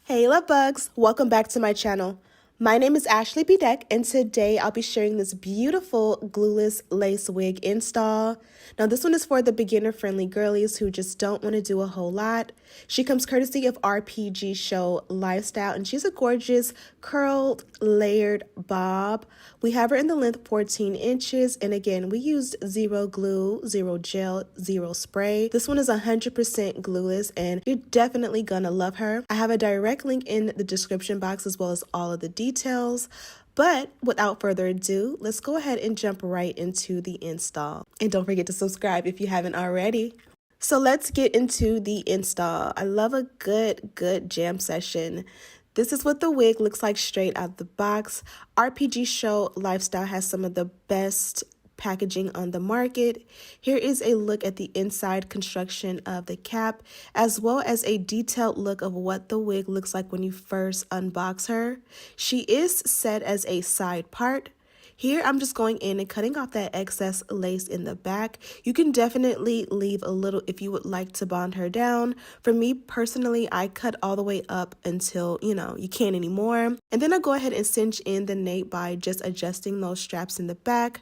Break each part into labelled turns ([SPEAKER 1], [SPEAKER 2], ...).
[SPEAKER 1] Hey love bugs, welcome back to my channel. My name is Ashley B. Deck, and today I'll be sharing this beautiful glueless lace wig install. Now this one is for the beginner-friendly girlies who just don't want to do a whole lot. She comes courtesy of Rpgshow Lifestyle, and she's a gorgeous curled layered bob. We have her in the length 14 inches, and again, we used zero glue, zero gel, zero spray. This one is 100% glueless, and you're definitely gonna love her. I have a direct link in the description box as well as all of the details. But without further ado, let's go ahead and jump right into the install. And don't forget to subscribe if you haven't already. So let's get into the install. I love a good jam session. This is what the wig looks like straight out the box. Rpgshow Lifestyle has some of the best packaging on the market. Here is a look at the inside construction of the cap, as well as a detailed look of what the wig looks like when you first unbox her. She is set as a side part. Here, I'm just going in and cutting off that excess lace in the back. You can definitely leave a little if you would like to bond her down. For me personally, I cut all the way up until, you can't anymore. And then I go ahead and cinch in the nape by just adjusting those straps in the back.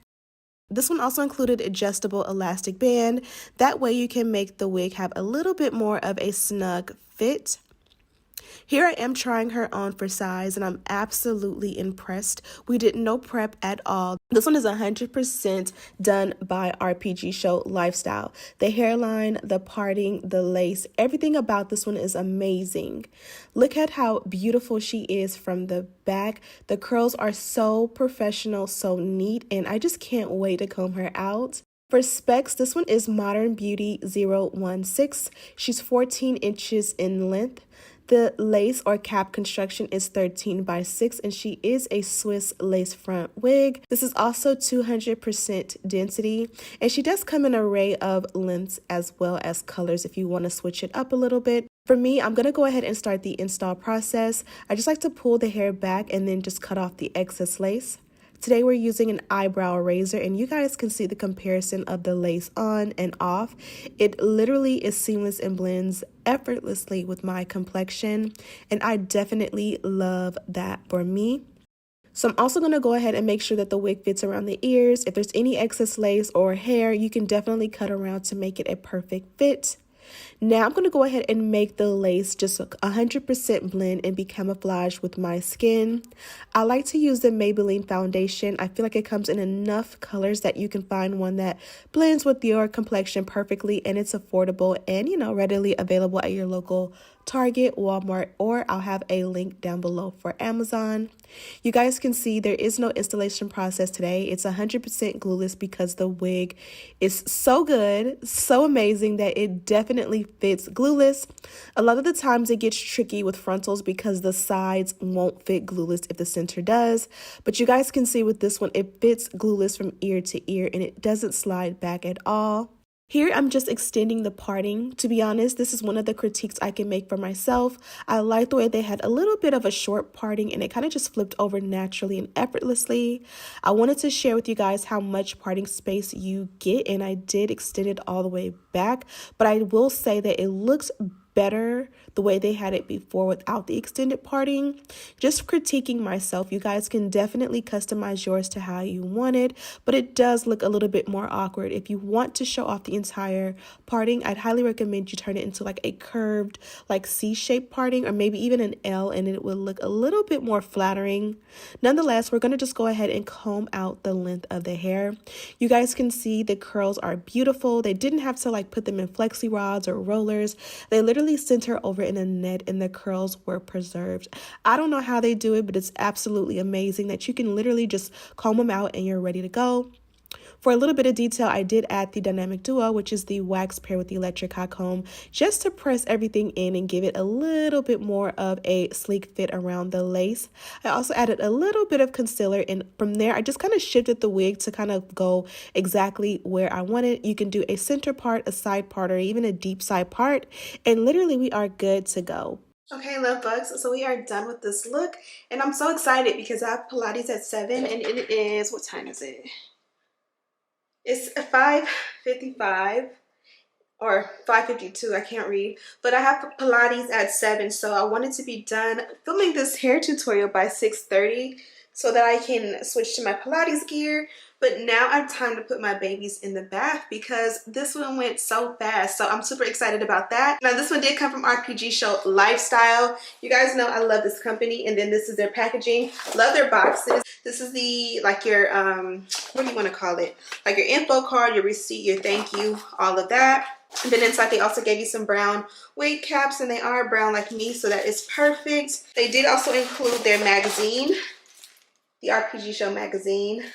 [SPEAKER 1] This one also included adjustable elastic band. That way you can make the wig have a little bit more of a snug fit. Here I am trying her on for size, and I'm absolutely impressed. We did no prep at all. This one is 100% done by Rpgshow Lifestyle. The hairline, the parting, the lace, everything about this one is amazing. Look at how beautiful she is from the back. The curls are so professional, so neat, and I just can't wait to comb her out. For specs, this one is Modern Beauty 016. She's 14 inches in length. The lace or cap construction is 13 by 6, and she is a Swiss lace front wig. This is also 200% density, and she does come in an array of lengths as well as colors if you want to switch it up a little bit. For me, I'm going to go ahead and start the install process. I just like to pull the hair back and then just cut off the excess lace. Today we're using an eyebrow razor, and you guys can see the comparison of the lace on and off. It literally is seamless and blends effortlessly with my complexion, and I definitely love that for me. So I'm also going to go ahead and make sure that the wig fits around the ears. If there's any excess lace or hair, you can definitely cut around to make it a perfect fit. Now I'm going to go ahead and make the lace just 100% blend and be camouflaged with my skin. I like to use the Maybelline foundation. I feel like it comes in enough colors that you can find one that blends with your complexion perfectly, and it's affordable and, readily available at your local Target, Walmart, or I'll have a link down below for Amazon. You guys can see there is no installation process today. It's 100% glueless because the wig is so good, so amazing that it definitely fits glueless. A lot of the times it gets tricky with frontals because the sides won't fit glueless if the center does. But you guys can see with this one, it fits glueless from ear to ear and it doesn't slide back at all. Here, I'm just extending the parting. To be honest, this is one of the critiques I can make for myself. I like the way they had a little bit of a short parting and it kind of just flipped over naturally and effortlessly. I wanted to share with you guys how much parting space you get, and I did extend it all the way back, but I will say that it looks better the way they had it before without the extended parting. Just critiquing myself, you guys can definitely customize yours to how you want it, but it does look a little bit more awkward. If you want to show off the entire parting, I'd highly recommend you turn it into like a curved like C-shaped parting, or maybe even an L, and it will look a little bit more flattering. Nonetheless, we're going to just go ahead and comb out the length of the hair. You guys can see the curls are beautiful. They didn't have to like put them in flexi rods or rollers. They literally sent her over in a net and the curls were preserved. I don't know how they do it, but it's absolutely amazing that you can literally just comb them out and you're ready to go. For a little bit of detail, I did add the Dynamic Duo, which is the wax paired with the electric hot comb, just to press everything in and give it a little bit more of a sleek fit around the lace. I also added a little bit of concealer, and from there, I just kind of shifted the wig to kind of go exactly where I wanted. You can do a center part, a side part, or even a deep side part, and literally we are good to go. Okay, love bugs, so we are done with this look, and I'm so excited because I have Pilates at 7, and it is, what time is it? It's 5:55 or 5:52, I can't read, but I have Pilates at 7, so I wanted to be done filming this hair tutorial by 6:30 so that I can switch to my Pilates gear. But now I have time to put my babies in the bath because this one went so fast, so I'm super excited about that. Now this one did come from Rpgshow Lifestyle. You guys know I love this company, and then this is their packaging. Love their boxes. This is the, like, your what do you want to call it, like your info card, your receipt, your thank you, all of that. And then inside they also gave you some brown wig caps, and they are brown like me, so that is perfect. They did also include their magazine, the Rpgshow magazine.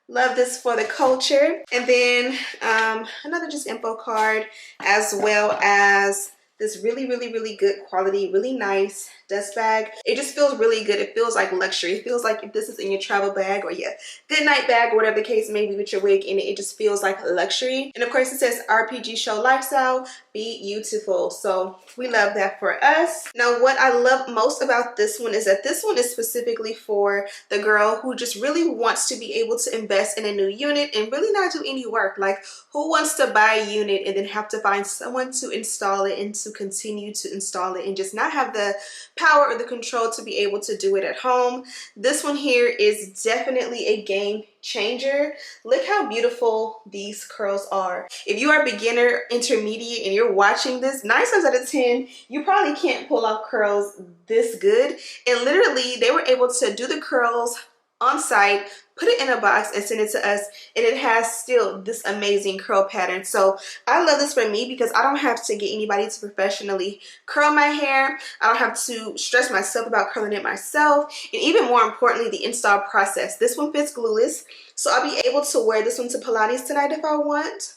[SPEAKER 1] Love this for the culture. And then another just info card, as well as this really good quality, really nice dust bag. It just feels really good. It feels like luxury. It feels like if this is in your travel bag or your good night bag or whatever the case may be with your wig in it, it just feels like luxury. And of course it says Rpgshow Lifestyle, be beautiful. So we love that for us. Now what I love most about this one is that this one is specifically for the girl who just really wants to be able to invest in a new unit and really not do any work. Like, who wants to buy a unit and then have to find someone to install it and to continue to install it and just not have the power or the control to be able to do it at home? This one here is definitely a game changer. Look how beautiful these curls are. If you are beginner, intermediate, and you're watching this, 9 times out of 10 you probably can't pull off curls this good. And literally they were able to do the curls on site, put it in a box, and send it to us, and it has still this amazing curl pattern. So I love this for me because I don't have to get anybody to professionally curl my hair. I don't have to stress myself about curling it myself, and even more importantly, the install process. This one fits glueless, so I'll be able to wear this one to Pilates tonight if I want.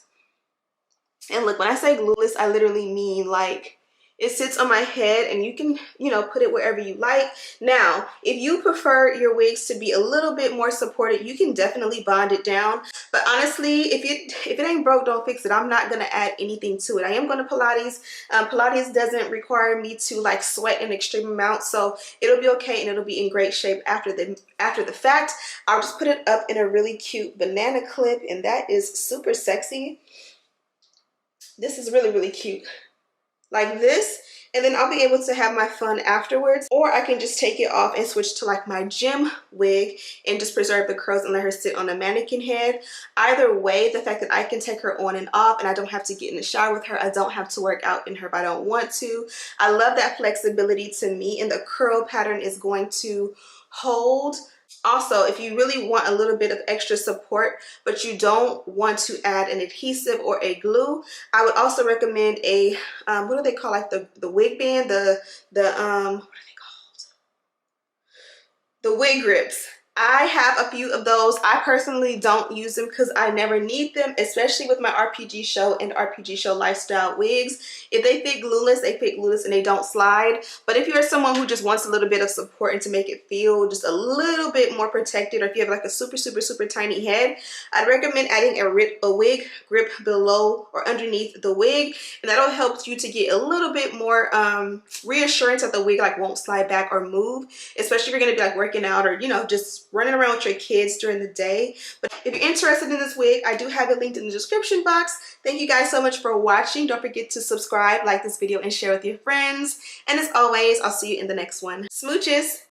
[SPEAKER 1] And look, when I say glueless, I literally mean like it sits on my head and you can, you know, put it wherever you like. Now, if you prefer your wigs to be a little bit more supported, you can definitely bond it down. But honestly, if it ain't broke, don't fix it. I'm not going to add anything to it. I am going to Pilates. Pilates doesn't require me to like sweat an extreme amount, so it'll be okay and it'll be in great shape after the fact. I'll just put it up in a really cute banana clip, and that is super sexy. This is really cute. Like this, and then I'll be able to have my fun afterwards, or I can just take it off and switch to like my gym wig and just preserve the curls and let her sit on a mannequin head. Either way, the fact that I can take her on and off and I don't have to get in the shower with her, I don't have to work out in her if I don't want to. I love that flexibility to me, and the curl pattern is going to hold. Also, if you really want a little bit of extra support but you don't want to add an adhesive or a glue, I would also recommend a what do they call, like the wig band, what are they called, the wig grips. I have a few of those. I personally don't use them because I never need them, especially with my Rpgshow and Rpgshow Lifestyle wigs. If they fit glueless, they fit glueless and they don't slide. But if you're someone who just wants a little bit of support and to make it feel just a little bit more protected, or if you have like a super tiny head, I'd recommend adding a wig grip below or underneath the wig, and that'll help you to get a little bit more reassurance that the wig like won't slide back or move, especially if you're going to be like working out or, you know, just running around with your kids during the day. But if you're interested in this wig, I do have it linked in the description box. Thank you guys so much for watching. Don't forget to subscribe, like this video, and share with your friends. And as always, I'll see you in the next one. Smooches!